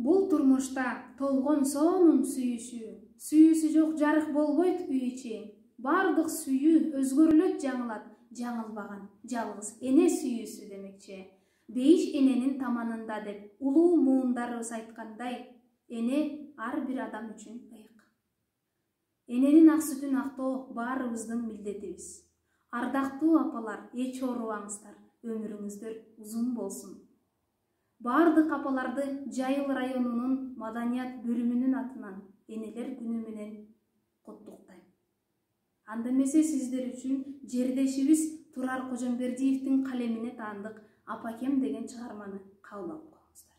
Бул турмушта толгон сонун сүйүүсү жок жарык болбойт үй ичи. Бардык сүйүү өзгөрүлөт жаңылат, жаңылбаган жалгыз эне сүйүүсү демекчи. Бейиш эненин таманында деп улуу муундарыбыз айткандай, эне ар бир адам үчүн ыйык. Эненин ак сүтүн актоо баарыбыздын милдетибиз. Ардактуу апалар, эч оорубаңыздар, өмүрүңүздөр узун болсун. Бардык апаларды Жайыл районунун маданият бөлүмүнүн атынан энелер күнү менен куттуктайм. Анда эмесе сиздер үчүн жердешибиз Турар Кожомбердиевдин калемине таандык Апакем деген чыгарманы кабыл алып коюңуздар.